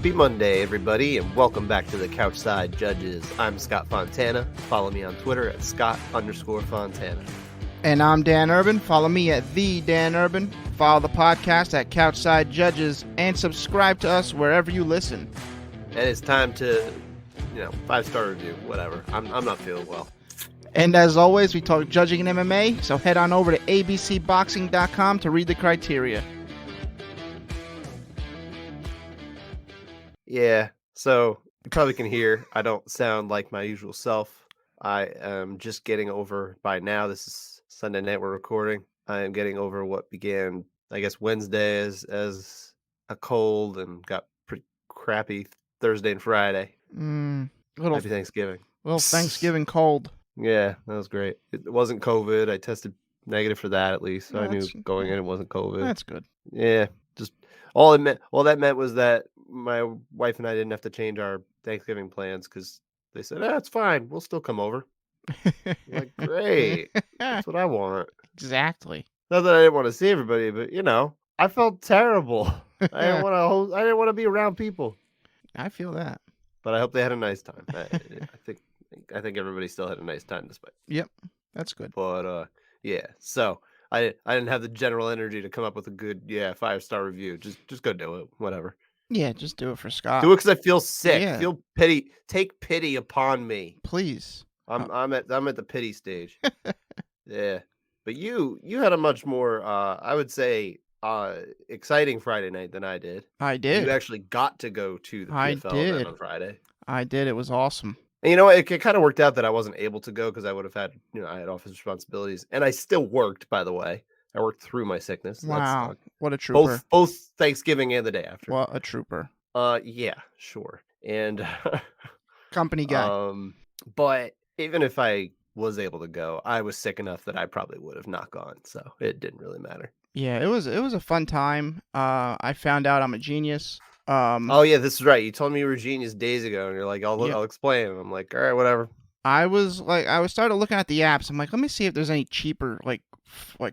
Happy Monday, everybody, and welcome back to the Couchside Judges. I'm Scott Fontana. Follow me on Twitter at Scott_Fontana. And I'm Dan Urban. Follow me at The Dan Urban. Follow the podcast at Couchside Judges and subscribe to us wherever you listen. And it's time to, 5-star review, whatever. I'm not feeling well. And as always, we talk judging in MMA, so head on over to abcboxing.com to read the criteria. Yeah, so you probably can hear I don't sound like my usual self. I am just getting over, by now, this is Sunday night we're recording, I am getting over what began, I guess, Wednesday as a cold and got pretty crappy Thursday and Friday. Happy Thanksgiving. Little Thanksgiving cold. Yeah, that was great. It wasn't COVID. I tested negative for that at least. So I knew going in it wasn't COVID. That's good. Yeah, just all that meant was that my wife and I didn't have to change our Thanksgiving plans because they said, it's fine. We'll still come over. Like, great. That's what I want. Exactly. Not that I didn't want to see everybody, but I felt terrible. I didn't want to be around people. I feel that. But I hope they had a nice time. I think everybody still had a nice time despite. Yep, that's good. But yeah. So I didn't have the general energy to come up with a good 5-star review. Just go do it. Whatever. Yeah, just do it for Scott. Do it because I feel sick. Yeah. Feel pity. Take pity upon me, please. I'm at the pity stage. Yeah, but you had a much more I would say exciting Friday night than I did. I did. You actually got to go to the PFL event on Friday. I did. It was awesome. And you know what? It kind of worked out that I wasn't able to go because I would have had, I had office responsibilities, and I still worked. By the way, I worked through my sickness. Wow, what a trooper! Both Thanksgiving and the day after. What a trooper! Yeah, sure. And company guy. But even if I was able to go, I was sick enough that I probably would have not gone, so it didn't really matter. Yeah, it was a fun time. I found out I'm a genius. Oh yeah, this is right. You told me you were a genius days ago, and you're like, I'll explain. And I'm like, all right, whatever. I started looking at the apps. I'm like, let me see if there's any cheaper like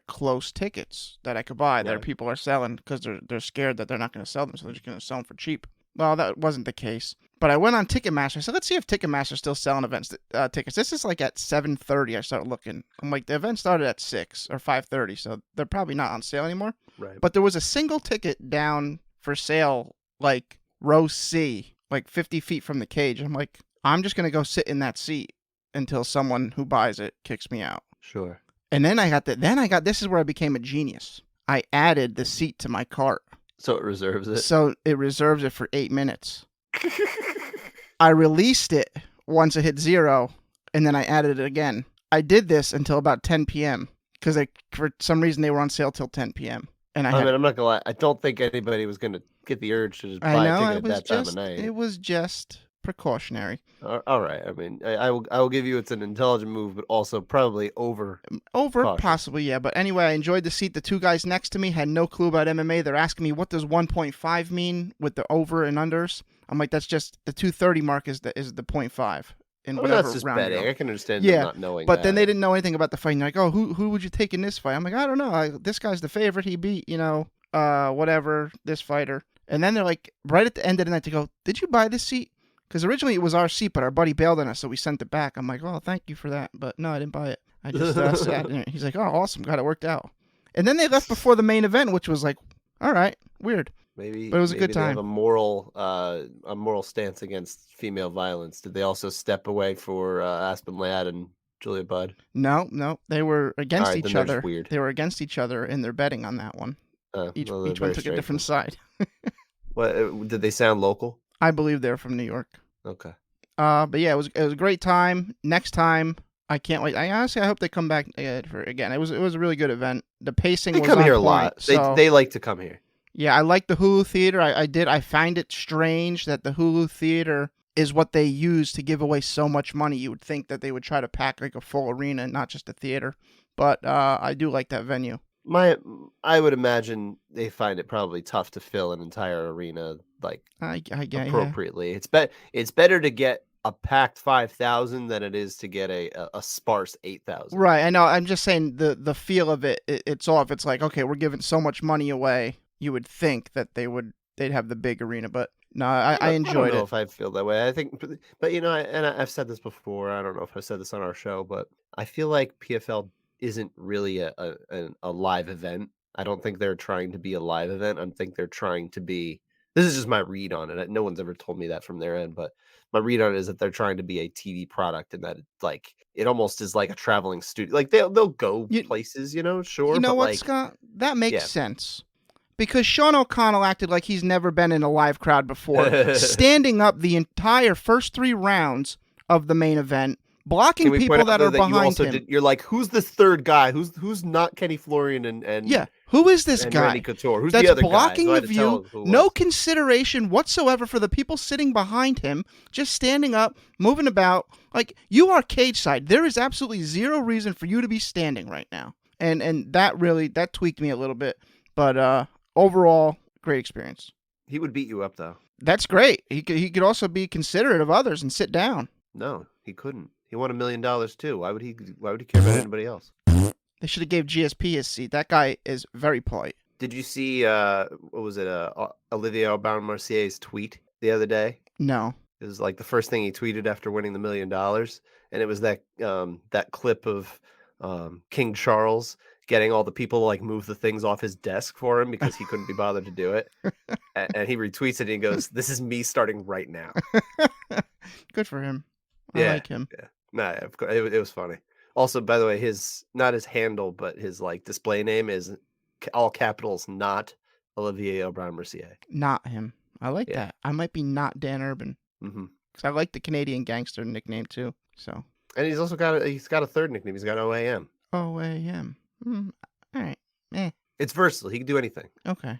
close tickets that I could buy that people are selling because they're scared that they're not going to sell them, so they're just going to sell them for cheap. Well, that wasn't the case. But I went on Ticketmaster. I said, let's see if Ticketmaster's still selling events tickets. This is like at 7:30. I started looking. I'm like, the event started at 6 or 5:30, so they're probably not on sale anymore. Right. But there was a single ticket down for sale, like row C, like 50 feet from the cage. I'm like, I'm just going to go sit in that seat until someone who buys it kicks me out. Sure. And then this is where I became a genius. I added the seat to my cart. So it reserves it? So it reserves it for 8 minutes. I released it once it hit 0, and then I added it again. I did this until about 10 p.m. because for some reason they were on sale till 10 p.m. And I'm not gonna lie. I don't think anybody was gonna get the urge to just buy a ticket at that time of night. It was just precautionary. All right. I mean, I will give you it's an intelligent move, but also probably over possibly, yeah. But anyway, I enjoyed the seat. The two guys next to me had no clue about MMA. They're asking me, what does 1.5 mean with the over and unders? I'm like, that's just the 230 mark is the 0.5 in whatever that's just round. Betting. I can understand them not knowing. But then they didn't know anything about the fight. And they're like, oh, who would you take in this fight? I'm like, I don't know. This guy's the favorite. He beat whatever this fighter. And then they're like, right at the end of the night, they go, did you buy this seat? Because originally it was our seat, but our buddy bailed on us, so we sent it back. I'm like, oh, thank you for that. But no, I didn't buy it. I just sat in it. He's like, oh, awesome. Glad it worked out. And then they left before the main event, which was like, all right, weird. But it was a good time. They have a moral stance against female violence. Did they also step away for Aspen Ladd and Julia Budd? No. They were against each other. Weird. They were against each other in their betting on that one. Each one took a different side. What did they sound local? I believe they're from New York. Okay. But yeah, it was a great time. Next time, I can't wait. I hope they come back for again. It was a really good event. The pacing was on point. They come here a lot. They like to come here. Yeah, I like the Hulu Theater. I find it strange that the Hulu Theater is what they use to give away so much money. You would think that they would try to pack like a full arena and not just a theater. But I do like that venue. I would imagine they find it probably tough to fill an entire arena appropriately. Yeah. It's better to get a packed 5,000 than it is to get a sparse 8,000. Right. I know. I'm just saying the feel of it's off. It's like, okay, we're giving so much money away. You would think that they'd have the big arena, but No, I I don't enjoyed know it. if I feel that way. I think, but I've said this before. I don't know if I said this on our show, but I feel like PFL isn't really a live event. I don't think they're trying to be a live event. I think they're trying to be. This is just my read on it. No one's ever told me that from their end, but my read on it is that they're trying to be a TV product, and that like it almost is like a traveling studio. Like they'll go You places, you sure, know but what, like Scott? That makes yeah. sense. Because Sean O'Connell acted like he's never been in a live crowd before, standing up the entire first 3 rounds of the main event, blocking Can we point people out that though are that you behind also him. did you're like, "Who's this 3rd guy? Who's not Kenny Florian and Yeah, who is this Randy guy Couture? Who's the that's other guy?" So blocking I the had to tell view? him who it No was. consideration whatsoever for the people sitting behind him, just standing up, moving about. Like, you are cage side. There is absolutely zero reason for you to be standing right now. And that tweaked me a little bit. But overall, great experience. He would beat you up though. That's great. He could also be considerate of others and sit down. No, he couldn't. He won $1,000,000 too. Why would he care about anybody else? They should have gave GSP his seat. That guy is very polite. Did you see what was it? Olivier Aubin-Mercier's tweet the other day? No. It was like the first thing he tweeted after winning the $1,000,000, and it was that clip of King Charles getting all the people to like move the things off his desk for him because he couldn't be bothered to do it. And he retweets it and he goes, "This is me starting right now." Good for him. I Yeah, like him. yeah. Nah, of course, it was funny. Also, by the way, his not his handle, but his like display name is all capitals, not Olivier Aubin-Mercier. Not him. I like Yeah. that. I might be not Dan Urban. Hmm. Because I like the Canadian gangster nickname too. So, And he's also got a third nickname. He's got OAM. OAM. All right. Eh. It's versatile. He can do anything. Okay.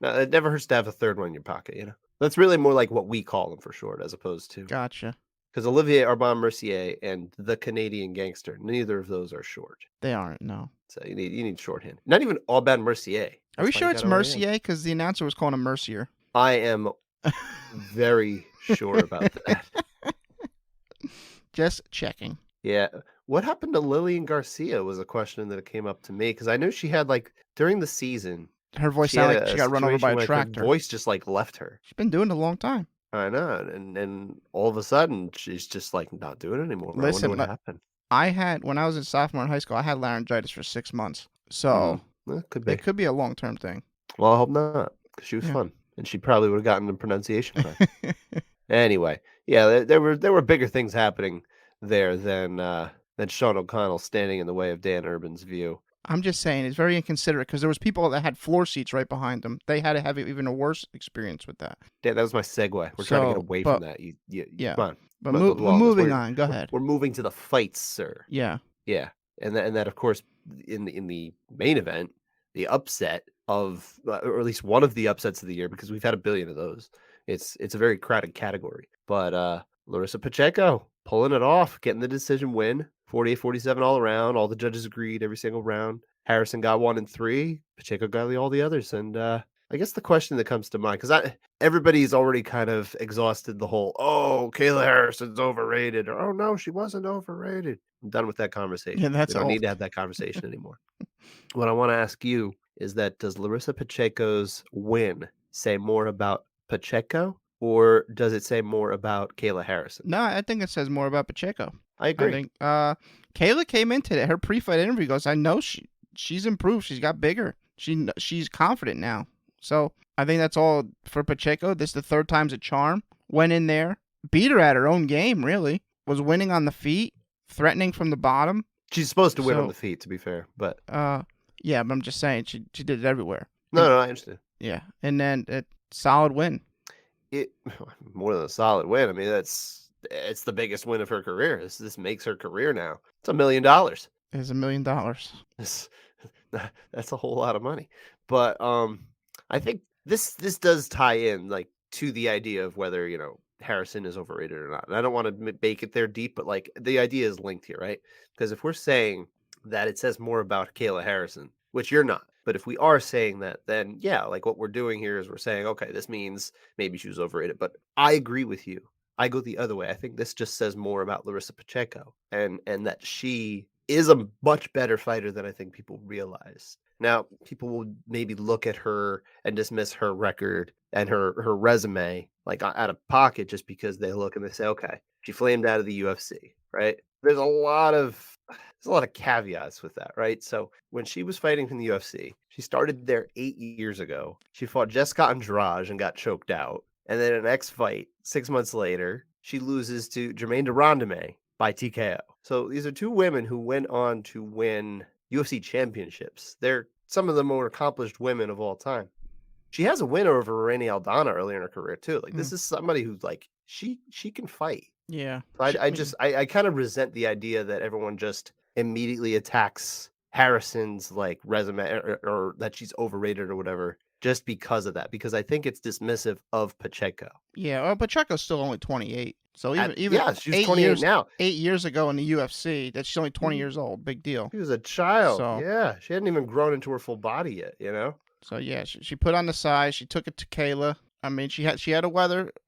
No, it never hurts to have a third one in your pocket. That's really more like what we call him for short, as opposed to Gotcha. because Olivier Aubin-Mercier and the Canadian gangster, neither of those are short. They aren't, no. So you need shorthand. Not even Aubin-Mercier. Are we That's why sure you it's got OAM. Mercier? Because the announcer was calling him Mercier. I am very sure about that. Just checking. Yeah. What happened to Lillian Garcia was a question that came up to me because I know she had like during the season Her voice she sounded had like she a got run over by situation a where tractor. her voice just like left her. She's been doing it a long time. I know, and all of a sudden she's just like not doing it anymore. I Listen, wonder what happened. when I was a sophomore in high school, I had laryngitis for 6 months. So Well, could be. it could be a long-term thing. Well, I hope not, because she was Yeah. fun, and she probably would have gotten the pronunciation right. Anyway, yeah, there were bigger things happening there than Sean O'Connell standing in the way of Dan Urban's view. I'm just saying, it's very inconsiderate because there was people that had floor seats right behind them. They had to have even a worse experience with that. Dan, that was my segue. We're trying to get So, away but- from that. Yeah. Come on. But Come on, don't dwell on this. moving We're- on. Go ahead. We're moving to the fights, sir. Yeah. Yeah, and that of course in the main event, the upset of or at least one of the upsets of the year because we've had a billion of those. It's a very crowded category, but Larissa Pacheco pulling it off, getting the decision win, 48-47 all around. All the judges agreed every single round. Harrison got 1 and 3. Pacheco got all the others, and I guess the question that comes to mind because everybody's already kind of exhausted the whole Kayla Harrison's overrated or oh no she wasn't overrated. I'm done with that conversation. Yeah, that's we don't old. need to have that conversation anymore. What I want to ask you is that does Larissa Pacheco's win say more about Pacheco or does it say more about Kayla Harrison? No, I think it says more about Pacheco. I agree. I think Kayla came into it. Her pre-fight interview goes, "I know she's improved. She's got bigger. She's confident now." So I think that's all for Pacheco. This is the 3rd time's a charm. Went in there, beat her at her own game. Really was winning on the feet, threatening from the bottom. She's supposed to win on So- the feet, to be fair, but Yeah, but I'm just saying she did it everywhere. no, I understand. Yeah, and then solid win. It more than a solid win. I mean, it's the biggest win of her career. This makes her career now. It's $1 million. Is $1 million. That's that's a whole lot of money. But I think this does tie in like to the idea of whether Harrison is overrated or not. And I don't want to bake it there deep, but like the idea is linked here, right? Because if we're saying that it says more about Kayla Harrison, which you're not, but if we are saying that, then yeah, like what we're doing here is we're saying, okay, this means maybe she was overrated. But I agree with you. I go the other way. I think this just says more about Larissa Pacheco and that she is a much better fighter than I think people realize. Now, people will maybe look at her and dismiss her record and her resume like out of pocket just because they look and they say, okay, she flamed out of the UFC, right? There's a lot of caveats with that, right? So when she was fighting in the UFC, she started there 8 years ago. She fought Jessica Andrade and got choked out. And then an next fight, 6 months later, she loses to Jermaine Durandame by TKO. So these are two women who went on to win UFC championships. They're some of the more accomplished women of all time. She has a win over Rainey Aldana early in her career too. Like Mm, this is somebody who's like she can fight. yeah. So I kind of resent the idea that everyone just immediately attacks Harrison's like resume or that she's overrated or whatever just because of that. Because I think it's dismissive of Pacheco. Yeah, well, Pacheco's still only 28. So At even yeah, she's eight 28 years now. 8 years ago in the UFC, that she's only 20 Mhm. years old. Big deal. She was a child. So Yeah, she hadn't even grown into her full body yet. You know. so yeah, she put on the size. She took it to Kayla. I mean, she had to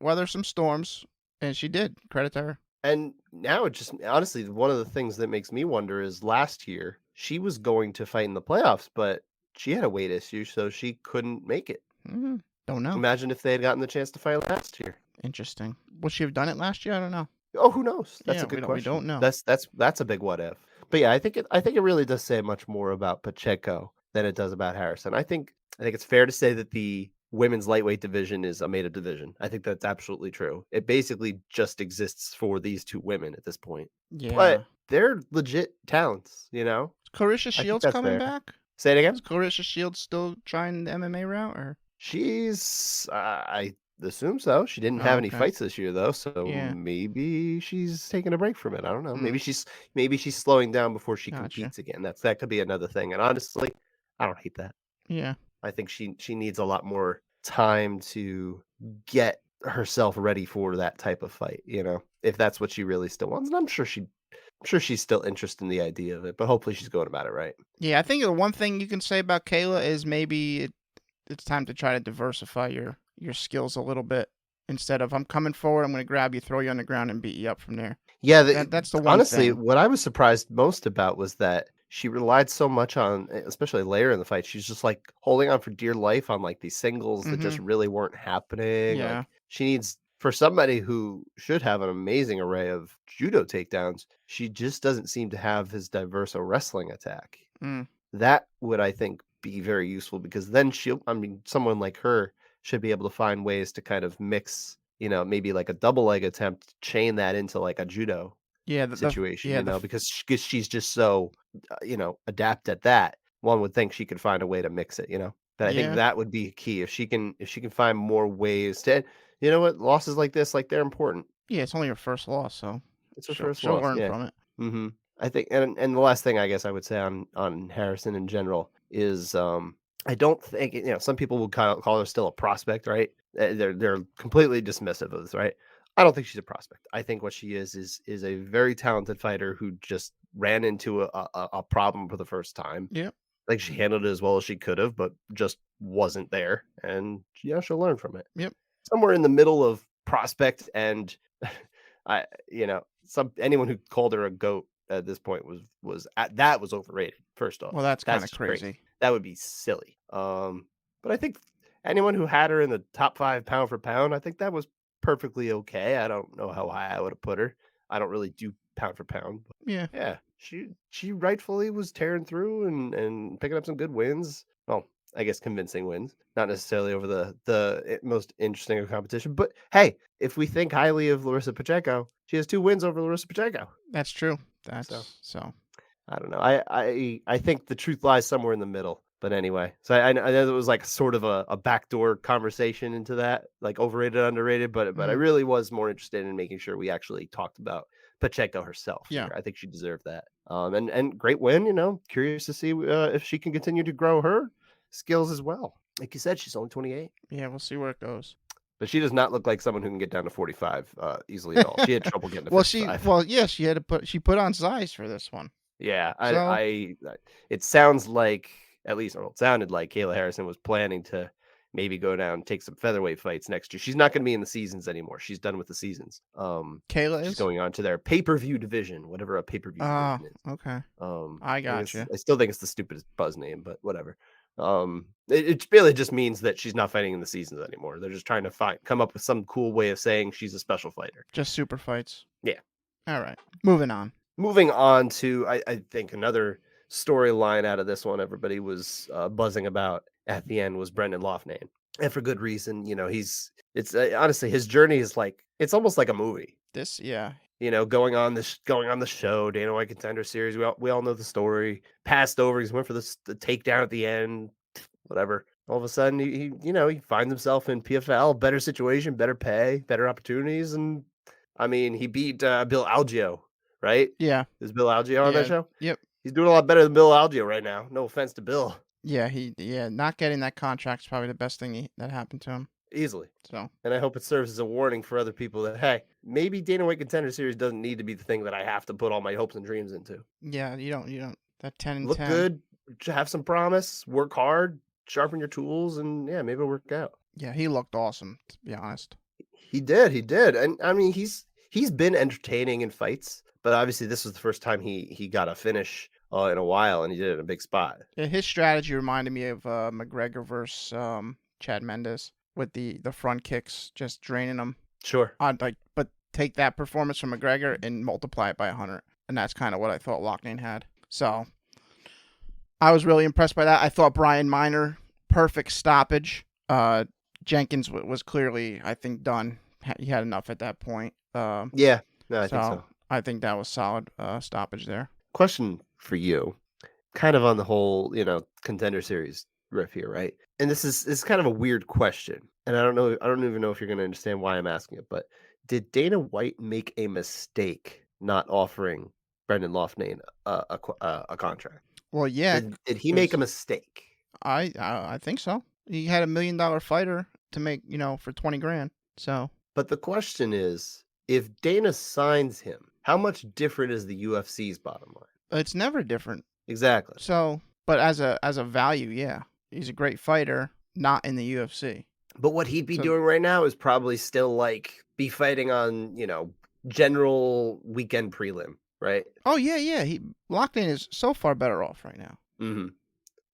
weather some storms, and she did. Credit to her. And now it just honestly, one of the things that makes me wonder is last year she was going to fight in the playoffs, but she had a weight issue, so she couldn't make it. Mm, don't know. Imagine if they had gotten the chance to fight last year. Interesting. Would she have done it last year? I don't know. Oh, who knows? That's Yeah, a good we question. don't know. That's a big what if. But yeah, I think it really does say much more about Pacheco than it does about Harrison. I think it's fair to say that the women's lightweight division is a made up division. I think that's absolutely true. It basically just exists for these two women at this point. Yeah. But they're legit talents, Is Clarissa I think Shields that's coming fair. back? Say it Is again? Clarissa Shields still trying the MMA route, or? I assume so. She didn't Oh, have any okay. fights this year though, so Yeah. maybe she's taking a break from it. I don't know. Mm, Maybe she's slowing down before she gotcha. competes again. That could be another thing. And honestly, I don't hate that. Yeah. I think she needs a lot more time to get herself ready for that type of fight, if that's what she really still wants. And I'm sure she's still interested in the idea of it, but hopefully she's going about it right. Yeah, I think the one thing you can say about Kayla is maybe it's time to try to diversify your skills a little bit. Instead of I'm coming forward, I'm going to grab you, throw you on the ground, and beat you up from there. Yeah, That's the one honestly, thing. what I was surprised most about was that she relied so much on, especially later in the fight, she's just like holding on for dear life on like these singles that Mm-hmm. just really weren't happening. Yeah. Like she needs for somebody who should have an amazing array of judo takedowns, she just doesn't seem to have his diverse a wrestling attack. Mm. That would, I think, be very useful because then someone like her should be able to find ways to kind of mix, maybe like a double leg attempt, chain that into like a judo Yeah. situation, Yeah. because she's just so, adept at that. One would think she could find a way to mix it, But I think Yeah. that would be key if she can find more ways to, you know what, losses like this, like they're important. Yeah. It's only her first loss, so It's her she'll first she'll loss, learn yeah. from it. Mhm. I think and the last thing I guess I would say on Harrison in general is, I don't think some people would call her still a prospect, right? They're completely dismissive of this, right? I don't think she's a prospect. I think what she is a very talented fighter who just ran into a problem for the first time. Yep. Like she handled it as well as she could have, but just wasn't there, and yeah, she'll learn from it. Yep. Somewhere in the middle of prospect and some anyone who called her a goat at this point was overrated. First Well, off, that's kind that's of just crazy. crazy. That would be silly. But I think anyone who had her in the top 5 pound for pound, I think that was perfectly okay. I don't know how high I would have put her. I don't really do pound for pound, but Yeah. yeah, she rightfully was tearing through and picking up some good wins. Well, I guess convincing wins, not necessarily over the most interesting of competition. But hey, if we think highly of Larissa Pacheco, she has 2 wins over Larissa Pacheco. That's true. So That's so. I don't know. I think the truth lies somewhere in the middle. But anyway, so I know it was like sort of a backdoor conversation into that, like overrated, underrated. But I Mm, really was more interested in making sure we actually talked about Pacheco herself yeah. here. I think she deserved that. And great win. Curious to see if she can continue to grow her skills as well. Like you said, she's only 28, Yeah. We'll see where it goes. but she does not look like someone who can get down to 45 easily at all. She had trouble getting to Well, 55. yeah, she put on size for this one. Yeah, So it sounds like, at least, or it sounded like Kayla Harrison was planning to maybe go down and take some featherweight fights next year. She's not going to be in the seasons anymore. She's done with the seasons. Kayla She's is. going on to their pay-per-view division, whatever a pay-per-view Oh, division is. okay. I got you. I still think it's the stupidest buzz name, but whatever. It really just means that she's not fighting in the seasons anymore. They're just trying to come up with some cool way of saying she's a special fighter. Just super fights. Yeah. All right. Moving on. Moving on to, I think another storyline out of this one everybody was buzzing about at the end was Brendan Loughnane, and for good reason. Honestly, his journey is like, it's almost like a movie. Yeah. Going on the show, Dana White Contender Series. We all know the story. Passed over. He's went for the takedown at the end. Whatever. All of a sudden, he finds himself in PFL, better situation, better pay, better opportunities, and I mean, he beat Bill Algeo, right? Yeah. Is Bill Algeo on that show? Yep. He's doing a lot better than Bill Algeo right now. No offense to Bill. Yeah, not getting that contract is probably the best thing that happened to him. Easily. So, and I hope it serves as a warning for other people that, hey, maybe Dana White Contender Series doesn't need to be the thing that I have to put all my hopes and dreams into. Yeah, you don't. That 10 and Look 10. good, have some promise, work hard, sharpen your tools, and yeah, maybe it'll work out. Yeah, he looked awesome, to be honest. He did. And I mean, he's been entertaining in fights, but obviously this was the first time he got a finish in a while, and he did it in a big spot. Yeah, his strategy reminded me of McGregor versus Chad Mendes with the front kicks, just draining them. Sure. But take that performance from McGregor and multiply it by 100, and that's kind of what I thought Loughnane had. So I was really impressed by that. I thought Brian Miner, perfect stoppage. Jenkins was clearly, I think, done. He had enough at that point. Yeah, no, I think so. I think that was solid stoppage there. Question for you, kind of on the whole, Contender Series riff here, right? And this is kind of a weird question, and I don't even know if you're going to understand why I'm asking it. But did Dana White make a mistake not offering Brendan Loughnane a contract? Well, yeah. Did he make a mistake? I think so. He had $1 million fighter to make, for 20 grand. So, but the question is, if Dana signs him, how much different is the UFC's bottom line? It's never different. Exactly. So, but as a value, yeah, he's a great fighter, not in the UFC. But what he'd be doing right now is probably still be fighting on, general weekend prelim, right? Oh yeah. Loughnane is so far better off right now. Mm-hmm.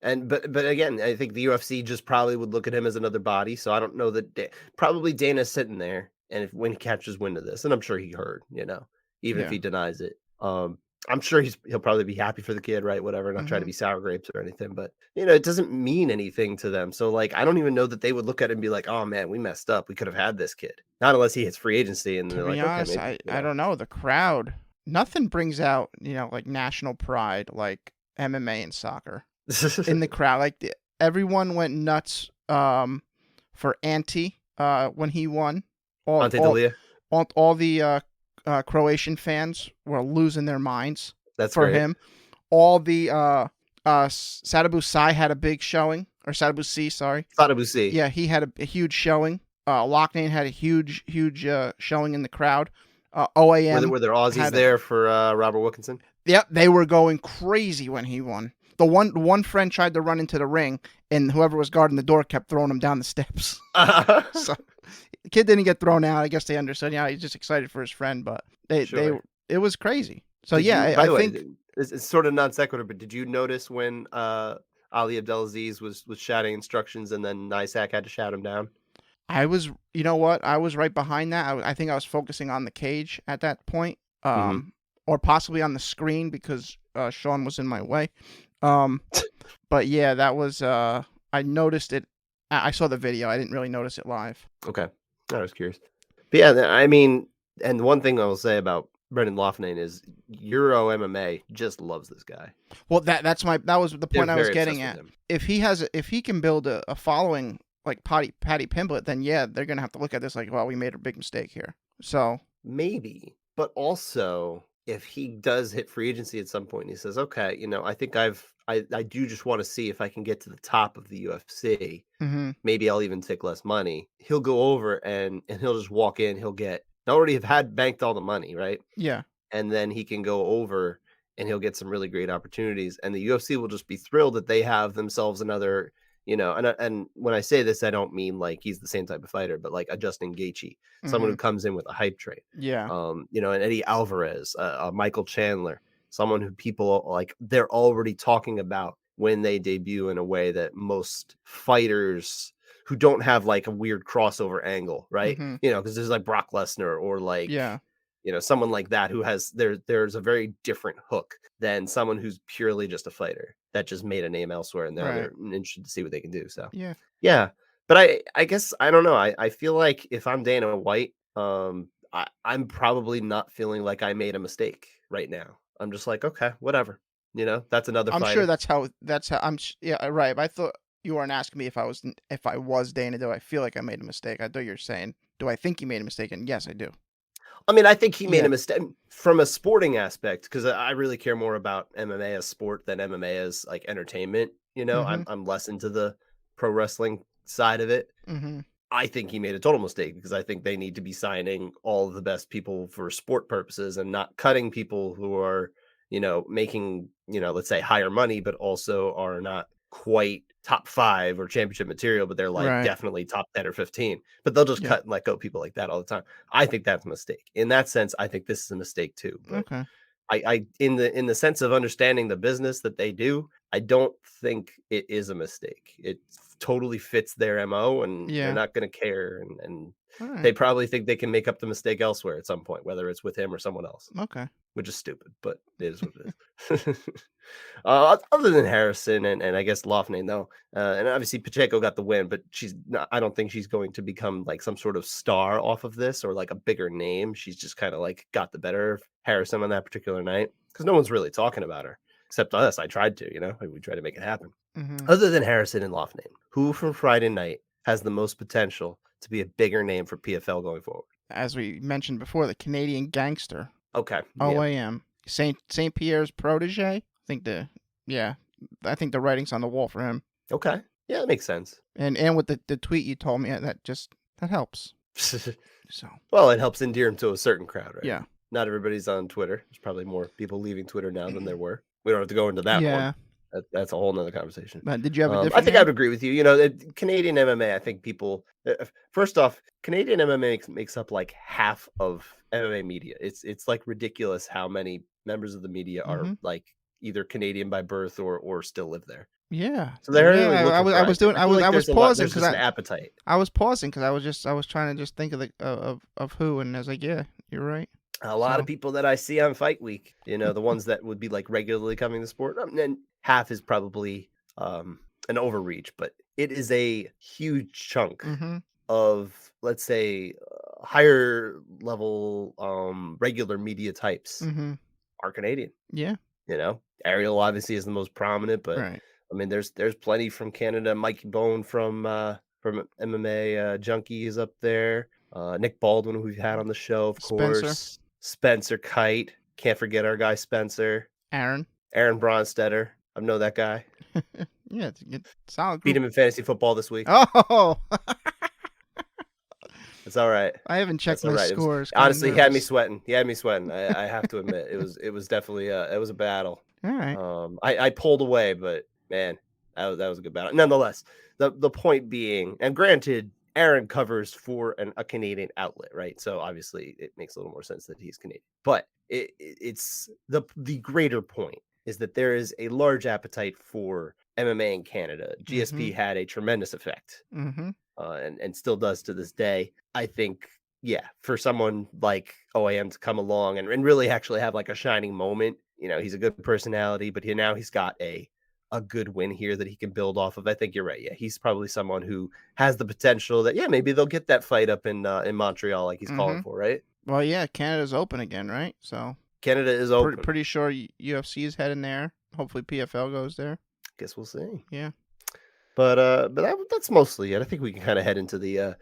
And but again, I think the UFC just probably would look at him as another body. So I don't know that probably Dana's sitting there, and when he catches wind of this, and I'm sure he heard, even if he denies it, I'm sure he'll probably be happy for the kid, right? Whatever, not try to be sour grapes or anything, but it doesn't mean anything to them. So I don't even know that they would look at it and be like, "Oh man, we messed up. We could have had this kid." Not unless he hits free agency, and they're like, honest, "Okay, maybe, I don't know." The crowd, nothing brings out national pride like MMA and soccer. In the crowd, everyone went nuts for Ante when he won. All the Croatian fans were losing their minds. That's for great. him. All the Sadibou Sai had a big showing, or Sadibou C, sorry. Sadibou C. Yeah, he had a huge showing. Loughnane had a huge showing in the crowd. OAM. Were there Aussies there for Robert Wilkinson? Yep, they were going crazy when he won. The one friend tried to run into the ring, and whoever was guarding the door kept throwing him down the steps. So the kid didn't get thrown out. I guess they understood. Yeah, he's just excited for his friend, but it was crazy. So I think it's sort of non sequitur. But did you notice when Ali Abdelaziz was shouting instructions, and then Nysak had to shout him down? I was, I was right behind that. I think I was focusing on the cage at that point, or possibly on the screen because Sean was in my way. But yeah, that was, I noticed it. I saw the video. I didn't really notice it live. Okay. I was curious. But yeah, I mean, and one thing I will say about Brendan Loughnane is Euro MMA just loves this guy. Well, that was the point I was getting at. If he can build a following like Patty Pimblett, then yeah, they're going to have to look at this like, well, we made a big mistake here. So maybe, but also if he does hit free agency at some point and he says, okay, I think I do just want to see if I can get to the top of the UFC. Mm-hmm. Maybe I'll even take less money. He'll go over and he'll just walk in. He'll already have had banked all the money, right? Yeah. And then he can go over and he'll get some really great opportunities. And the UFC will just be thrilled that they have themselves another And when I say this, I don't mean like he's the same type of fighter, but like a Justin Gaethje, someone Mm-hmm. who comes in with a hype train. Yeah. And Eddie Alvarez, Michael Chandler, someone who people like they're already talking about when they debut in a way that most fighters who don't have like a weird crossover angle, right? Mm-hmm. Because there's like Brock Lesnar or like Yeah. someone like that who has there's a very different hook than someone who's purely just a fighter that just made a name elsewhere and now Right. they're interested to see what they can do. So Yeah. yeah. But I guess I don't know. I feel like if I'm Dana White, I'm probably not feeling like I made a mistake right now. I'm just like, okay, whatever. That's another I'm sure fighter. that's how yeah, right. But I thought you weren't asking me if I was Dana, do I feel like I made a mistake? I thought you were saying, do I think you made a mistake? And yes, I do. I mean, I think he made Yeah. a mistake from a sporting aspect because I really care more about MMA as sport than MMA as like entertainment. Mm-hmm. I'm less into the pro wrestling side of it. Mm-hmm. I think he made a total mistake because I think they need to be signing all of the best people for sport purposes and not cutting people who are, making, let's say higher money, but also are not quite top 5 or championship material, but they're like Right. definitely top 10 or 15. But they'll just Yeah. cut and let go people like that all the time. I think that's a mistake. In that sense, I think this is a mistake too. But Okay. I in the sense of understanding the business that they do, I don't think it is a mistake. It totally fits their MO and they're Yeah. not gonna care and All they right. probably think they can make up the mistake elsewhere at some point, whether it's with him or someone else, Okay. which is stupid, but it is what it is. Other than Harrison and I guess Loughnane, though, and obviously Pacheco got the win, but she's not, I don't think she's going to become like some sort of star off of this or like a bigger name. She's just kind of like got the better of Harrison on that particular night because no one's really talking about her except us. I tried to, we tried to make it happen. Mm-hmm. Other than Harrison and Loughnane, who from Friday night has the most potential to be a bigger name for PFL going forward? As we mentioned before, the Canadian gangster, Okay, yeah, OAM, Saint Pierre's protege. Yeah, I think the writing's on the wall for him. okay, yeah, that makes sense. And with the tweet you told me, that helps. So Well, it helps endear him to a certain crowd, right? yeah. Not everybody's on Twitter. There's probably more people leaving Twitter now than there were. We don't have to go into that one. Yeah. That's a whole nother conversation. But did you have a I different think I name? would agree with you. Canadian MMA. I think people. First off, Canadian MMA makes up like half of MMA media. It's like ridiculous how many members of the media are Mm-hmm. like either Canadian by birth or still live there. Yeah. So they're Yeah. really looking for I was ideas. doing. I feel like I was there's a lot. pausing There's because just an appetite. I was pausing because I was trying to just think of of who, and I was like, yeah, you're right. A lot of So people that I see on Fight Week, the ones that would be like regularly coming to sport, and half is probably an overreach, but it is a huge chunk mm-hmm. of, let's say, higher level regular media types Mm-hmm. are Canadian. Yeah. Ariel obviously is the most prominent, but Right. I mean, there's plenty from Canada. Mikey Bone from MMA Junkie is up there. Nick Baldwin, who we've had on the show, of Spencer. course. Spencer Kite. Can't forget our guy Spencer. Aaron. Aaron Bronstetter. I know that guy. Yeah, it's a good, solid Beat group. him in fantasy football this week. Oh, It's all right. I haven't checked That's all my right. scores. Honestly, he had me sweating. He had me sweating. I have to admit, it was definitely it was a battle. All right. I pulled away, but man, that was a good battle. Nonetheless, the point being, and granted, Aaron covers for a Canadian outlet, right? So obviously, it makes a little more sense that he's Canadian. But it's the greater point is that there is a large appetite for MMA in Canada. GSP Mm-hmm. had a tremendous effect, Mm-hmm. and still does to this day. I think, yeah, for someone like OAM to come along and really actually have like a shining moment, he's a good personality, but he's got a good win here that he can build off of. I think you're right. Yeah, he's probably someone who has the potential that, yeah, maybe they'll get that fight up in Montreal like he's calling Mm-hmm. for, right? Well, yeah, Canada's open again, right? So Canada is open. pretty sure UFC is heading there. Hopefully, PFL goes there. Guess we'll see. Yeah. But that's mostly it. I think we can kind of head into the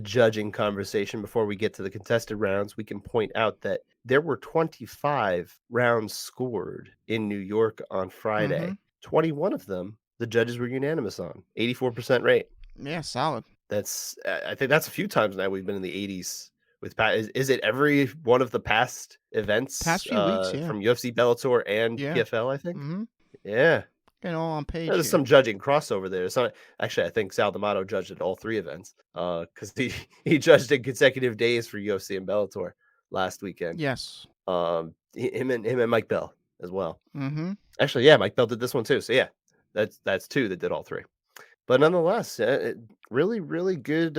judging conversation before we get to the contested rounds. We can point out that there were 25 rounds scored in New York on Friday. Mm-hmm. 21 of them, the judges were unanimous on. 84% rate. Yeah, solid. That's I think that's a few times now we've been in the 80s with is it every one of the past events Past few weeks, yeah. from UFC, Bellator, and Yeah. PFL, I think. Mm-hmm. Yeah. Getting all on page There's here. some judging crossover there. It's not actually. I think Sal D'Amato judged at all 3 events, because he judged in consecutive days for UFC and Bellator last weekend. Yes. Him and Mike Bell as well. Mm-hmm. Actually, yeah, Mike Bell did this one too. So yeah, that's 2 that did all 3. But nonetheless, really, really good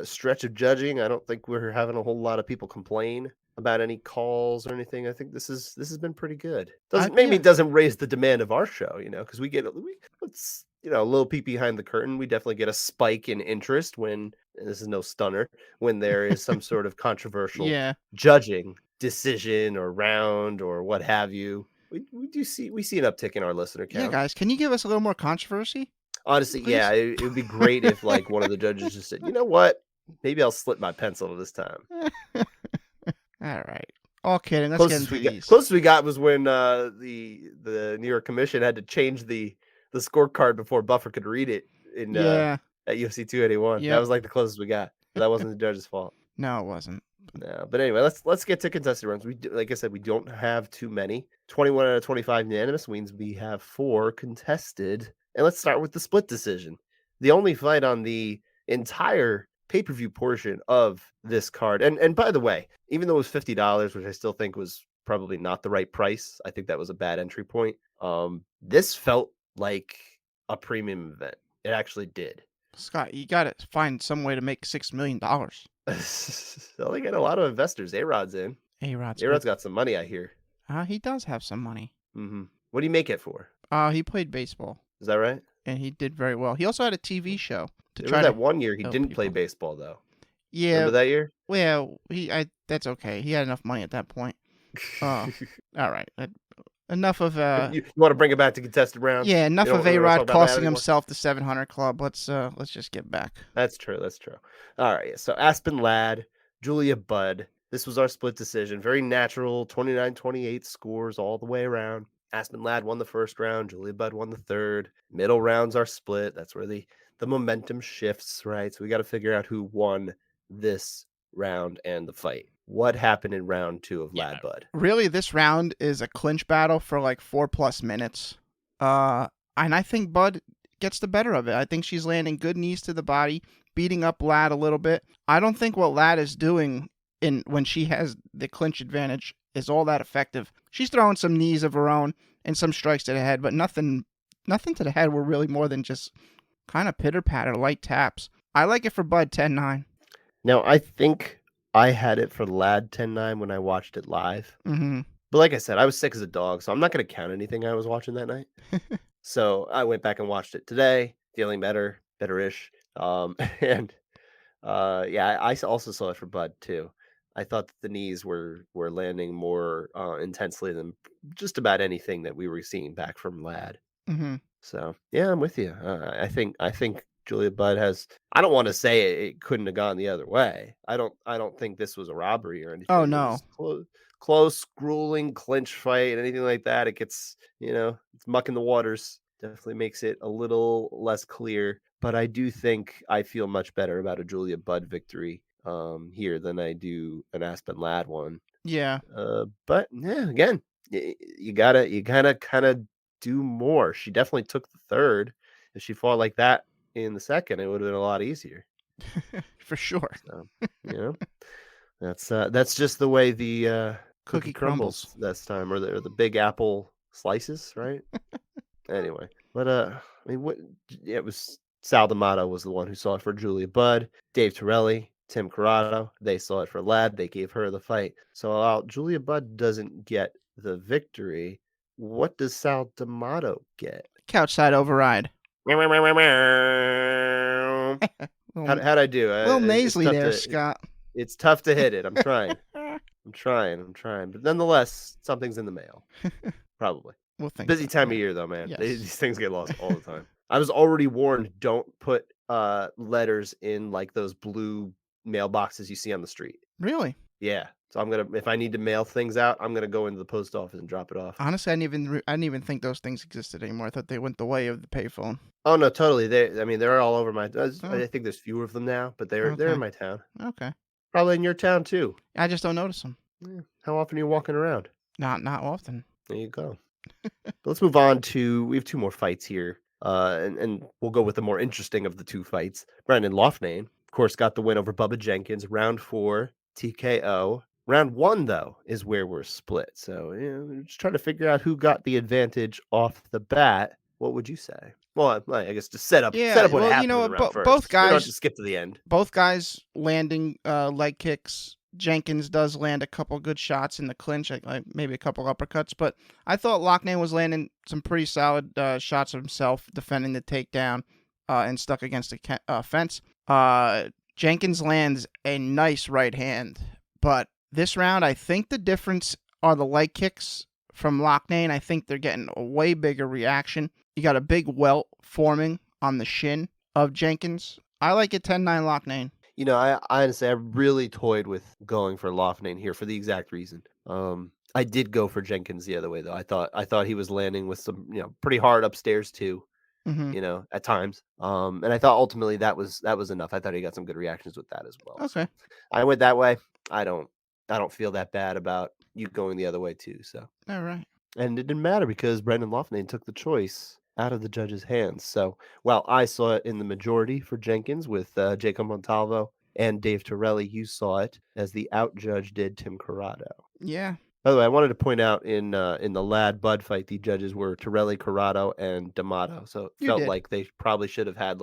stretch of judging. I don't think we're having a whole lot of people complain about any calls or anything. I think this has been pretty good. Doesn't maybe Yeah. it doesn't raise the demand of our show, because we get let's a little peek behind the curtain. We definitely get a spike in interest when and this is no stunner when there is some sort of controversial Yeah. judging decision or round or what have you. We see an uptick in our listener Yeah, count. guys, can you give us a little more controversy, Honestly, yeah, please? it would be great if like one of the judges just said, "You know what? Maybe I'll slip my pencil this time." All right. All kidding. Let's get into these. Closest we got was when the New York Commission had to change the scorecard before Buffer could read it in Yeah. at UFC 281. That Yep. was like the closest we got. But that wasn't the judge's fault. No, it wasn't. No, but anyway, let's get to contested rounds. Like I said, we don't have too many. 21 out of 25 unanimous means we have 4 contested. And let's start with the split decision. The only fight on the entire pay-per-view portion of this card. And by the way, even though it was $50, which I still think was probably not the right price, I think that was a bad entry point. This felt like a premium event. It actually did. Scott, you got to find some way to make $6 million. So they got a lot of investors. A-Rod's in. A-Rod's good. A-Rod's got some money, I hear. He does have some money. What do you make it for? He played baseball, Is that right? and he did very well. He also had a TV show to There try was to that one year he help didn't play people. baseball though. Yeah, Remember that year? well, that's okay. He had enough money at that point. All right. Enough of You want to bring it back to contested rounds? yeah, enough You don't of really wanna talk A-Rod about that costing anymore? himself the 700 club. Let's just get back. That's true. That's true. All right. So Aspen Ladd, Julia Budd. This was our split decision. Very natural 29-28 scores all the way around. Aspen Ladd won the first round. Julia Budd won the third. Middle rounds are split. That's where the momentum shifts, right? So we got to figure out who won this round and the fight. What happened in round 2 of Ladd Budd? Really, this round is a clinch battle for like 4+ minutes. And I think Bud gets the better of it. I think she's landing good knees to the body, beating up Ladd a little bit. I don't think what Ladd is doing when she has the clinch advantage is all that effective. She's throwing some knees of her own and some strikes to the head, but nothing to the head were really more than just kind of pitter-patter, light taps. I like it for Bud 10-9. Now, I think I had it for Ladd 10-9 when I watched it live. Mm-hmm. But like I said, I was sick as a dog, so I'm not going to count anything I was watching that night. So I went back and watched it today, feeling better-ish. And yeah, I also saw it for Bud too. I thought that the knees were landing more intensely than just about anything that we were seeing back from Ladd. Mm-hmm. So yeah, I'm with you. I think Julia Budd has. I don't want to say it couldn't have gone the other way. I don't think this was a robbery or anything. Oh, It no. was close, grueling clinch fight, anything like that. It gets it's mucking the waters. Definitely makes it a little less clear. But I do think I feel much better about a Julia Budd victory here than I do an Aspen Ladd one. Yeah. But yeah, again, you gotta kind of do more. She definitely took the third. If she fought like that in the second, it would have been a lot easier. For sure. So, that's just the way the cookie Cookie crumbles this time, or the Big Apple slices, right? Anyway, but I mean, it was Sal D'Amato was the one who saw it for Julia Budd, Dave Torelli, Tim Corrado. They saw it for Ladd. They gave her the fight. So while Julia Budd doesn't get the victory, what does Sal D'Amato get? Couchside override. How'd I do? Little nasally there, Scott. It's tough to hit it. I'm trying. I'm trying. But nonetheless, something's in the mail. Probably. We'll think. Busy time of year, though, man. Yes. These things get lost all the time. I was already warned, don't put letters in like those blue mailboxes you see on the street. Really? Yeah. So if I need to mail things out, I'm gonna go into the post office and drop it off. Honestly, I didn't even think those things existed anymore. I thought they went the way of the payphone. Oh no, totally. They're all over my. I think there's fewer of them now, but they're in my town. Okay. Probably in your town too. I just don't notice them. Yeah. How often are you walking around? Not often. There you go. But let's move on to we have 2 more fights here, and we'll go with the more interesting of the 2 fights. Brandon Loughnane, of course, got the win over Bubba Jenkins, round 4, TKO. Round 1, though, is where we're split, so, we're just trying to figure out who got the advantage off the bat. What would you say? Well, I guess just set Yeah, up what well, you happened in know, the round both first. We don't have to guys, skip to the end. landing leg kicks. Jenkins does land a couple good shots in the clinch, like maybe a couple uppercuts, but I thought Loughnane was landing some pretty solid shots of himself, defending the takedown and stuck against the fence. Jenkins lands a nice right hand, but this round, I think the difference are the leg kicks from Loughnane. I think they're getting a way bigger reaction. You got a big welt forming on the shin of Jenkins. I like it 10-9 Loughnane. I honestly, I really toyed with going for Loughnane here for the exact reason. I did go for Jenkins the other way though. I thought he was landing with some, pretty hard upstairs too, Mm-hmm. at times. And I thought ultimately that was enough. I thought he got some good reactions with that as well. Okay. So I went that way. I don't feel that bad about you going the other way too. So All right. and it didn't matter because Brendan Loughnane took the choice out of the judge's hands. So, while I saw it in the majority for Jenkins with Jacob Montalvo and Dave Torelli, you saw it as the out judge did Tim Corrado. Yeah. By the way, I wanted to point out in the Lad Bud fight, the judges were Torelli, Corrado, and D'Amato. So it You felt did. like they probably should have had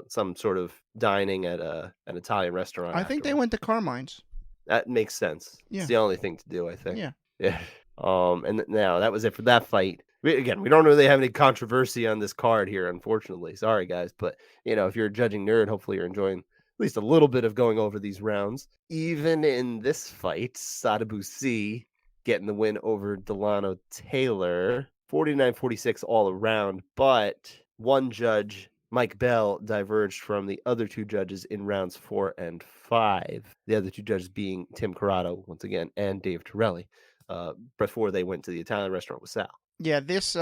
some sort of dining at an Italian restaurant. I think they afterwards. went to Carmine's. That makes sense. Yeah. It's the only thing to do, I think. Yeah. Yeah. And now that was it for that fight. Again, we don't really have any controversy on this card here, unfortunately. Sorry, guys, but if you're a judging nerd, hopefully you're enjoying at least a little bit of going over these rounds. Even in this fight, Sadabu C getting the win over Delano Taylor, 49-46 all around, but one judge, Mike Bell, diverged from the other 2 judges in rounds 4 and 5. The other 2 judges being Tim Corrado, once again, and Dave Torelli, before they went to the Italian restaurant with Sal. Yeah, these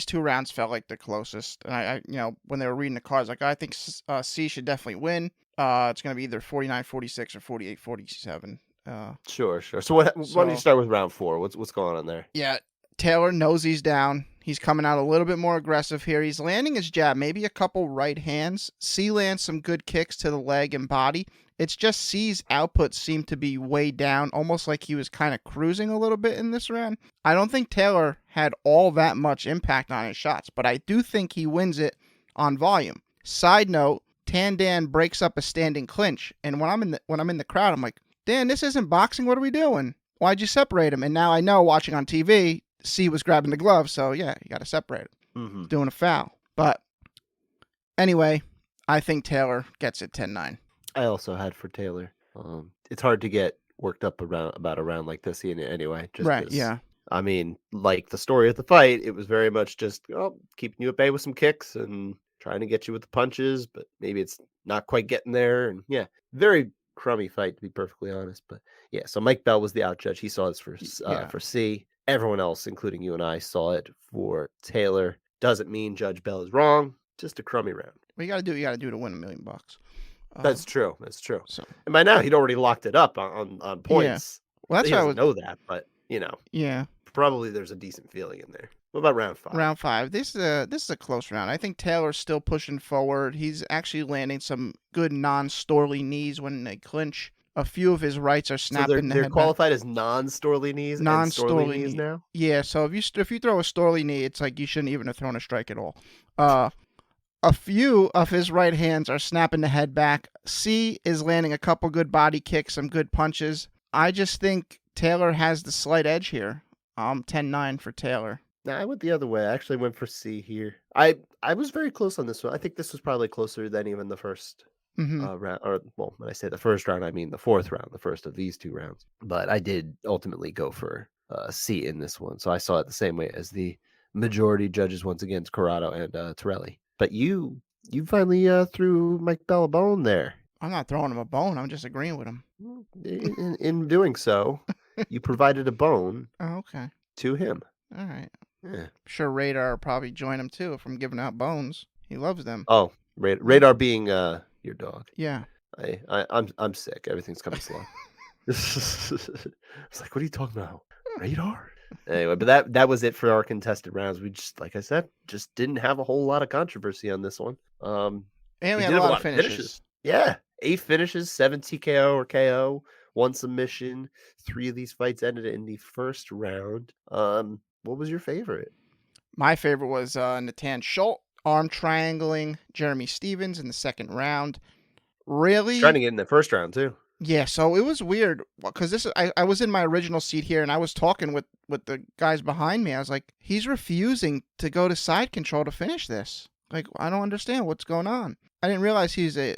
2 rounds felt like the closest. And I when they were reading the cards, like I think C should definitely win. It's going to be either 49-46 or 48-47. Sure. So why don't you start with round 4? What's going on there? Yeah, Taylor knows he's down. He's coming out a little bit more aggressive here. He's landing his jab, maybe a couple right hands. C lands some good kicks to the leg and body. It's just C's output seemed to be way down, almost like he was kind of cruising a little bit in this round. I don't think Taylor had all that much impact on his shots, but I do think he wins it on volume. Side note, Tandan breaks up a standing clinch, and when I'm in the crowd, I'm like, Dan, this isn't boxing. What are we doing? Why'd you separate him? And now I know, watching on TV, C was grabbing the glove, so yeah, you got to separate him. Mm-hmm. Doing a foul. But anyway, I think Taylor gets it 10-9. I also had for Taylor. It's hard to get worked up about a round like this anyway. Right, yeah. I mean, like the story of the fight, it was very much just keeping you at bay with some kicks and trying to get you with the punches, but maybe it's not quite getting there. And yeah, very crummy fight, to be perfectly honest. But yeah, so Mike Bell was the out judge. He saw this for C. Everyone else, including you and I, saw it for Taylor. Doesn't mean Judge Bell is wrong. Just a crummy round. What you got to do to win $1 million. That's true. So, and by now he'd already locked it up on points. Yeah. Well, that's he doesn't know that, but yeah, probably there's a decent feeling in there. What about round 5? Round 5. This is a close round. I think Taylor's still pushing forward. He's actually landing some good non-Storley knees when they clinch. A few of his rights are snapping. So they're qualified as non-Storley knees. Non-Storley knees now. Yeah. So if you throw a Storley knee, it's like you shouldn't even have thrown a strike at all. A few of his right hands are snapping the head back. C is landing a couple good body kicks, some good punches. I just think Taylor has the slight edge here. 10-9 for Taylor. No, I went the other way. I actually went for C here. I was very close on this one. I think this was probably closer than even the first round. Or, well, when I say the first round, I mean the 4th round, the first of these 2 rounds. But I did ultimately go for C in this one. So I saw it the same way as the majority judges once again, Corrado and Torelli. But you finally threw Mike Bell a bone there. I'm not throwing him a bone. I'm just agreeing with him. In doing so, you provided a bone okay. to him. All right. Yeah. I'm sure Radar will probably join him too if I'm giving out bones. He loves them. Oh, Radar being your dog. Yeah. I'm sick. Everything's coming slow. It's like, what are you talking about? Radar? Anyway, but that was it for our contested rounds. We just, like I said, just didn't have a whole lot of controversy on this one. And we We had did a have a lot of lot of finishes. finishes. Yeah, 8 finishes, 7 TKO or KO, 1 submission. 3 of these fights ended in the first round. What was your favorite? My favorite was Natan Schultz arm triangling Jeremy Stevens in the second round. Trying to Really? get in the first round too. Yeah, so it was weird because I was in my original seat here and I was talking with the guys behind me. I was like, he's refusing to go to side control to finish this. Like, I don't understand what's going on. I didn't realize he's a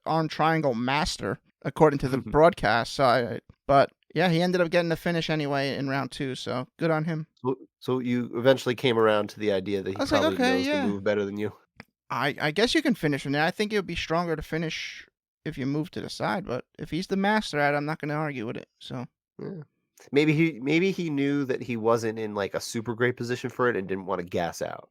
arm triangle master according to the broadcast. But yeah, he ended up getting the finish anyway in round 2. So good on him. So you eventually came around to the idea that I he was like, probably okay, knows the yeah, move better than you. I guess you can finish from there. I think it would be stronger to finish if you move to the side, but if he's the master at it, I'm not going to argue with it. So Yeah. Maybe he knew that he wasn't in like a super great position for it and didn't want to gas out.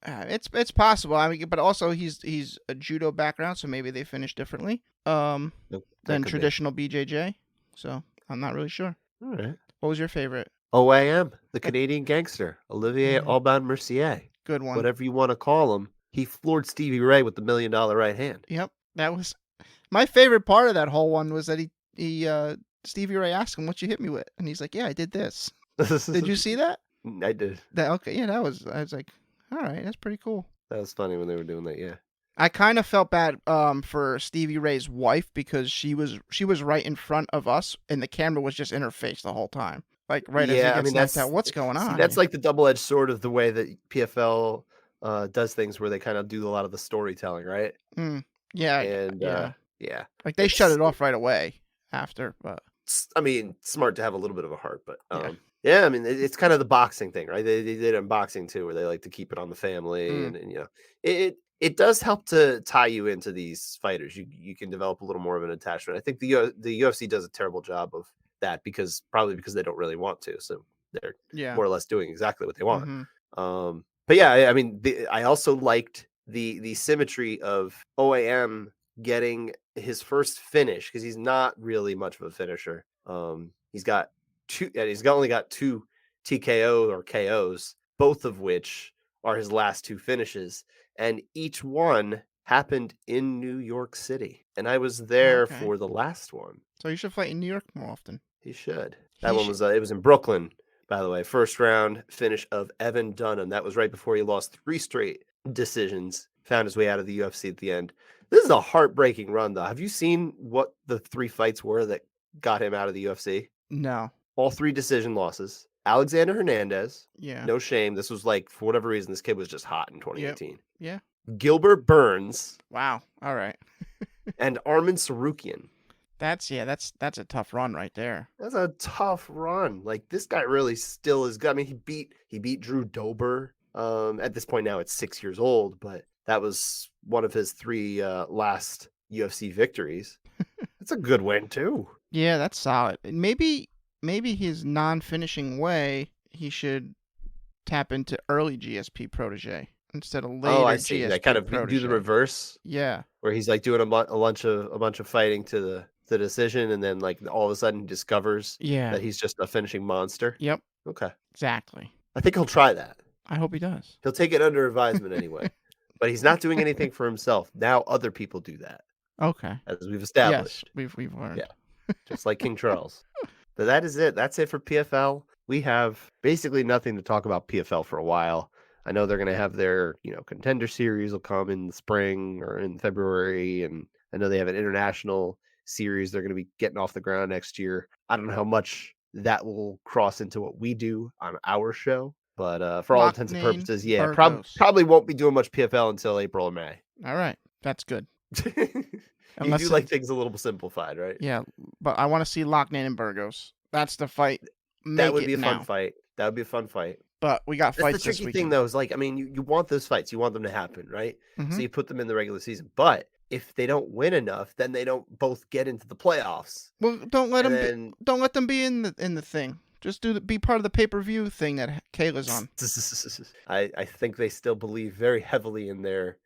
it's possible. I mean, but also he's a judo background, so maybe they finish differently Nope, that than could be. traditional BJJ. So I'm not really sure. All right. What was your favorite? OAM, the Uh, Canadian gangster, Olivier yeah, Aubin Mercier, good one. whatever you want to call him. He floored Stevie Ray with the $1 million right hand. Yep, that was my favorite part of that whole one. Was that he Stevie Ray asked him, "What you hit me with?" And he's like, "Yeah, I did this." Did you see that? I did. That okay? Yeah, that was. I was like, all right, that's pretty cool. That was funny when they were doing that. Yeah. I kind of felt bad for Stevie Ray's wife because she was right in front of us and the camera was just in her face the whole time. Like right as he Yeah, I gets mean knocked out. that's What's going see on that's here? like the double-edged sword of the way that PFL does things where they kind of do a lot of the storytelling, right? Mm, yeah, And yeah. yeah, Like they shut it's it off right away after, but I mean, smart to have a little bit of a heart, but yeah. yeah, I mean, it's kind of the boxing thing, right? They did it in boxing too, where they like to keep it on the family, Mm, and it does help to tie you into these fighters. You can develop a little more of an attachment. I think the UFC does a terrible job of that probably because they don't really want to, so they're yeah. more or less doing exactly what they want. Mm-hmm. But yeah, I mean, I also liked the symmetry of OAM getting his first finish because he's not really much of a finisher. He's got only got 2 TKO or KOs, both of which are his last 2 finishes, and each one happened in New York City. And I was there Okay. for the last one. So you should fight in New York more often. He should. That He one should. was it was in Brooklyn, by the way. First round finish of Evan Dunham. That was right before he lost 3 straight decisions. Found his way out of the UFC at the end. This is a heartbreaking run, though. Have you seen what the 3 fights were that got him out of the UFC? No. All 3 decision losses. Alexander Hernandez, Yeah. no shame. This was like, for whatever reason, this kid was just hot in Yep. 2018. Yeah. Gilbert Burns Wow. All right. and Armin Sarukian. That's a tough run right there. That's a tough run. Like this guy really still is good. I mean, he beat Drew Dober. At this point now it's 6 years old, but that was one of his 3 last UFC victories. That's a good win too. Yeah, that's solid. And maybe his non-finishing way, he should tap into early GSP protege instead of Oh, I later see. That kind GSP of do the protege. reverse Yeah. where he's like doing a bunch of fighting to the decision, and then like all of a sudden he discovers Yeah. that he's just a finishing monster. Yep. Okay, Exactly. I think he'll try that. I hope he does. He'll take it under advisement anyway. But he's not doing anything for himself. Now other people do that, Okay. as we've Yes, established. we've Yeah, learned. just like King Charles. But that is it. That's it for PFL. We have basically nothing to talk about PFL for a while. I know they're going to have their, contender series will come in the spring or in February, and I know they have an international series they're going to be getting off the ground next year. I don't know how much that will cross into what we do on our show, but for all intents and Locknane purposes, yeah, Burgos. probably won't be doing much PFL until April or May. All right. That's good. You do Unless like it's things a little simplified, right? yeah, but I want to see Locknane and Burgos. That's the fight. That Make would it be a fun now. fight. That would be a fun fight. But we got That's the fights this tricky thing, weekend. though, is like, I mean, you want those fights, you want them to happen, right? Mm-hmm. So you put them in the regular season. But if they don't win enough, then they don't both get into the playoffs. Well, don't let And them be. then Don't let them be in the thing. Just be part of the pay-per-view thing that Kayla's on. I think they still believe very heavily in their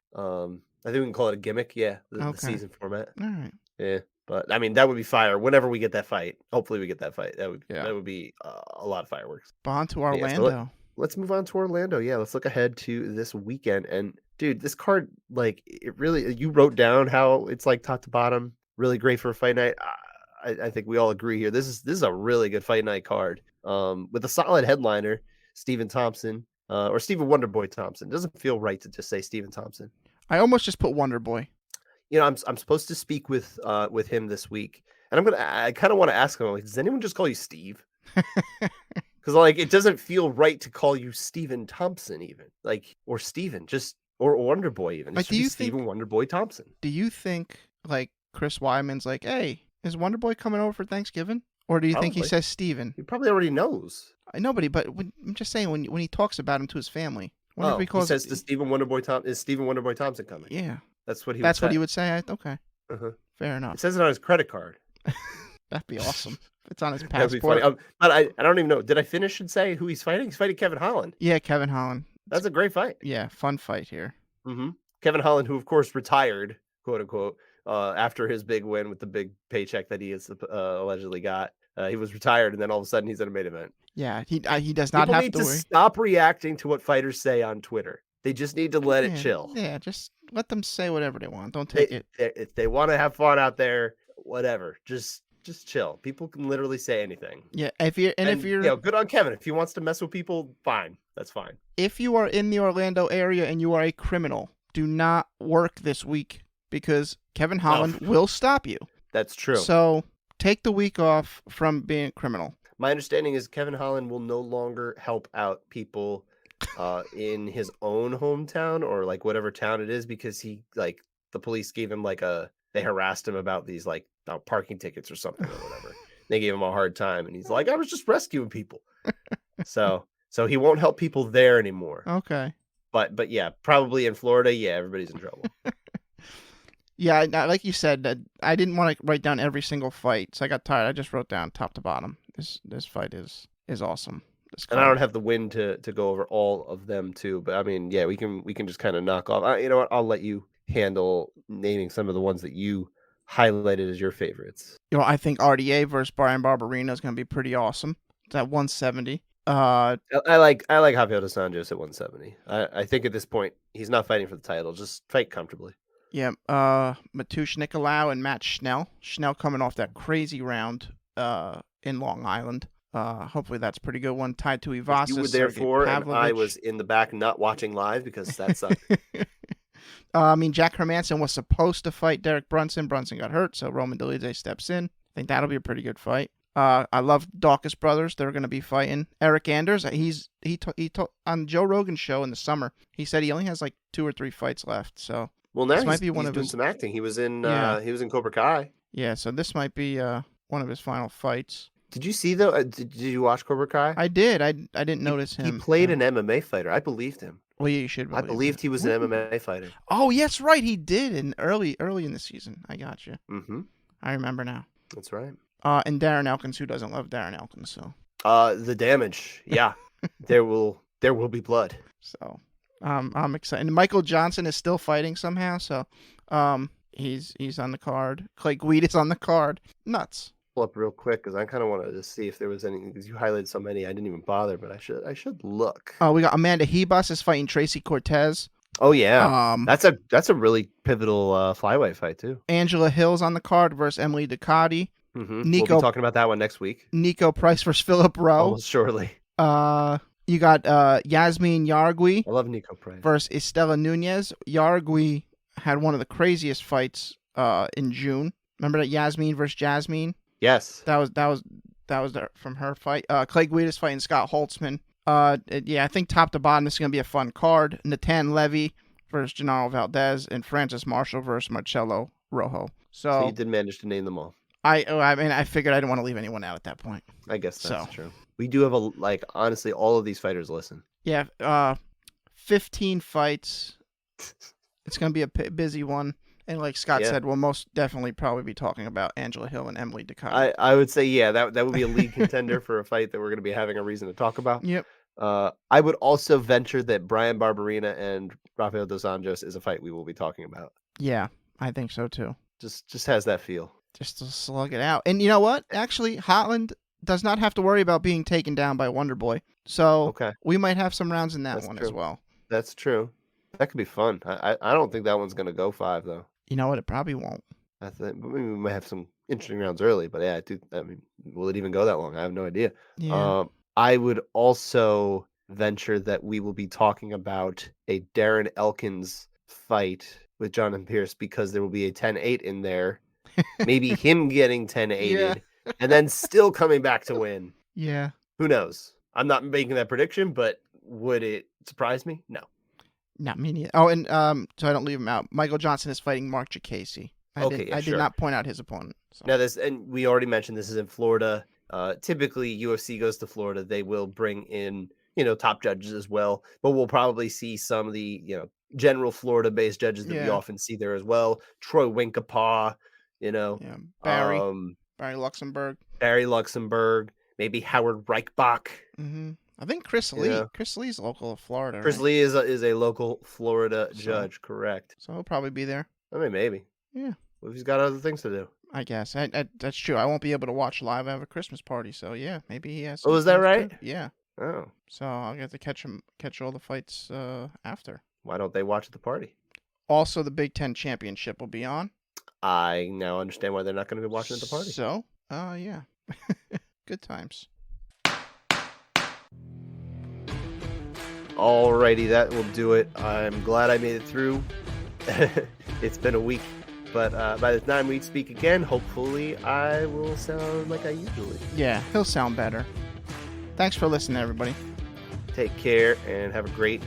I think we can call it a gimmick, yeah, the Okay. season format. All right. Yeah. But I mean, that would be fire whenever we get that fight. Hopefully, we get that fight. That Yeah. would be a lot of fireworks. But on to But yeah, so Orlando. let's move on to Orlando. Yeah, let's look ahead to this weekend. And dude, this card, like, it really, you wrote down how it's like top to bottom, really great for a fight night. I think we all agree here. This is a really good fight night card. With a solid headliner, Stephen Thompson, or Stephen Wonderboy Thompson. It doesn't feel right to just say Stephen Thompson. I almost just put Wonder Boy. You know, I'm supposed to speak with him this week, and I kind of want to ask him, like, does anyone just call you Steve? Because like it doesn't feel right to call you Stephen Thompson, even like, or Stephen, just or Wonder Boy, even. It Like, should be Stephen Wonder Boy Thompson. Do you think like Chris Wyman's like, hey, is Wonder Boy coming over for Thanksgiving? Or do you think he Probably. says Steven? He probably already knows. I know, but I'm just saying when he talks about him to his family. Wonder if he He calls says to Stephen Wonder Boy Thompson, is Stephen Wonder Boy Thompson coming? Yeah, That's what he. that's would what say. he would say. Okay, Uh-huh. fair It enough. says it on his credit card. That'd be awesome. If it's on his That'd be passport. funny. But I don't even know. Did I finish and say who he's fighting? He's fighting Kevin Holland. Yeah, Kevin Holland. That's a great fight. Yeah, fun fight here. Mm-hmm. Kevin Holland, who of course retired, quote unquote, after his big win with the big paycheck that he has allegedly got. He was retired, and then all of a sudden he's in a main event. Yeah, he does not People have need to to worry. stop reacting to what fighters say on Twitter. They just need to let it chill. Yeah, just let them say whatever they want. Don't take it. If they want to have fun out there, whatever. Just chill. People can literally say anything. Yeah, if you're You know, good on Kevin. If he wants to mess with people, fine. That's fine. if you are in the Orlando area and you are a criminal, do not work this week because Kevin Holland will stop you. That's true. So take the week off from being a criminal. My understanding is Kevin Holland will no longer help out people in his own hometown or like whatever town it is, because he like the police gave him like they harassed him about these like parking tickets or something or whatever. They gave him a hard time, and he's like, I was just rescuing people. So he won't help people there anymore. Okay. But yeah, probably in Florida, yeah, everybody's in trouble. Yeah, like you said, I didn't want to write down every single fight, so I got tired. I just wrote down top to bottom. This fight is awesome. And I don't have the win to go over all of them too, but I mean, yeah, we can just kind of knock off. You know what? I'll let you handle naming some of the ones that you highlighted as your favorites. You know, I think RDA versus Brian Barberina is going to be pretty awesome. It's at 170. I like Javier dos Anjos at 170. I think at this point he's not fighting for the title. Just fight comfortably. Yeah. Mateusz Nicolau and Matt Schnell. Schnell coming off that crazy round in Long Island. Hopefully that's a pretty good one. Tied to Ivasa. You were there for, and I was in the back not watching live because that sucked. I mean, Jack Hermanson was supposed to fight Derek Brunson. Brunson got hurt, so Roman Dolidze steps in. I think that'll be a pretty good fight. I love Dawkins brothers. They're going to be fighting. Eric Anders. He on Joe Rogan's show in the summer. He said he only has like 2 or 3 fights left. So well, now this might be he's doing some acting. He was in Cobra Kai. Yeah, so this might be one of his final fights. Did you see though? Did you watch Cobra Kai? I did. I didn't notice him. He played an MMA fighter. I believed him. Well, yeah, you should. I believed he was an MMA fighter. Oh, yes, right. He did in early in the season. I got you. Mm-hmm. I remember now. That's right. And Darren Elkins, who doesn't love Darren Elkins? So. The damage. Yeah, there will be blood. So, I'm excited. And Michael Johnson is still fighting somehow. So, he's on the card. Clay Guida is on the card. Nuts. Pull up real quick because I kind of wanted to see if there was any, because you highlighted so many I didn't even bother, but I should look. Oh, we got Amanda Hebus is fighting Tracy Cortez. Oh yeah, that's a really pivotal flyweight fight too. Angela Hill's on the card versus Emily Ducati. Mm-hmm. We'll be talking about that one next week. Nico Price versus Philip Rowe. Almost surely. You got Yasmin Yargui. I love Nico Price versus Estela Nunez. Yargui had one of the craziest fights in June. Remember that Yasmin versus Jasmine? Yes. That was from her fight. Clay Guida's fighting Scott Holtzman. Yeah, I think top to bottom this is gonna be a fun card. Natan Levy versus Gennaro Valdez and Francis Marshall versus Marcelo Rojo. So you did manage to name them all. I mean, I figured I didn't want to leave anyone out at that point. I guess that's true. We do have honestly, all of these fighters listen. Yeah, 15 fights. It's gonna be a busy one. And like Scott said, we'll most definitely probably be talking about Angela Hill and Emily Ducati. I would say, yeah, that would be a lead contender for a fight that we're going to be having a reason to talk about. Yep. I would also venture that Brian Barberina and Rafael dos Anjos is a fight we will be talking about. Yeah, I think so too. Just has that feel. just to slug it out. And you know what? Actually, Hotland does not have to worry about being taken down by Wonder Boy. So Okay, we might have some rounds in that that's one as true. well. That's true. That could be fun. I don't think that one's gonna go 5 though. You know what? It probably won't. I think maybe we might have some interesting rounds early, but yeah, I mean, will it even go that long? I have no idea. Yeah. I would also venture that we will be talking about a Darren Elkins fight with Jonathan Pierce because there will be a 10-8 in there. Maybe him getting Yeah. 10-8'd and then still coming back to win. Yeah. Who knows? I'm not making that prediction, but would it surprise me? No. Not me neither. Oh, and so I don't leave him out. Michael Johnson is fighting Mark Jacasey. Okay, yeah, I did sure. not point out his opponent. So. Now and we already mentioned this is in Florida. Typically UFC goes to Florida. They will bring in, top judges as well, but we'll probably see some of the, general Florida-based judges that we Yeah. often see there as well. Troy Winkapaw, Yeah. Barry um, Luxembourg. Barry Luxembourg, maybe Howard Reichbach. Mm-hmm. I think Chris Lee. Chris Lee's local of Florida. Chris right? Lee is a local Florida judge, correct? So he'll probably be there. I mean, maybe. Yeah. Well, if he's got other things to do. I guess. That's true. I won't be able to watch live. I have a Christmas party, so yeah, maybe he has. Oh, is that things right? too. Yeah. Oh, So I'll get to catch all the fights after. why don't they watch at the party? Also, the Big Ten Championship will be on. I now understand why they're not going to be watching at the party. So, yeah. Good times. Alrighty, that will do it. I'm glad I made it through. It's been a week, but by the time we speak again, hopefully I will sound like I usually. Yeah, he'll sound better. Thanks for listening, everybody. Take care and have a great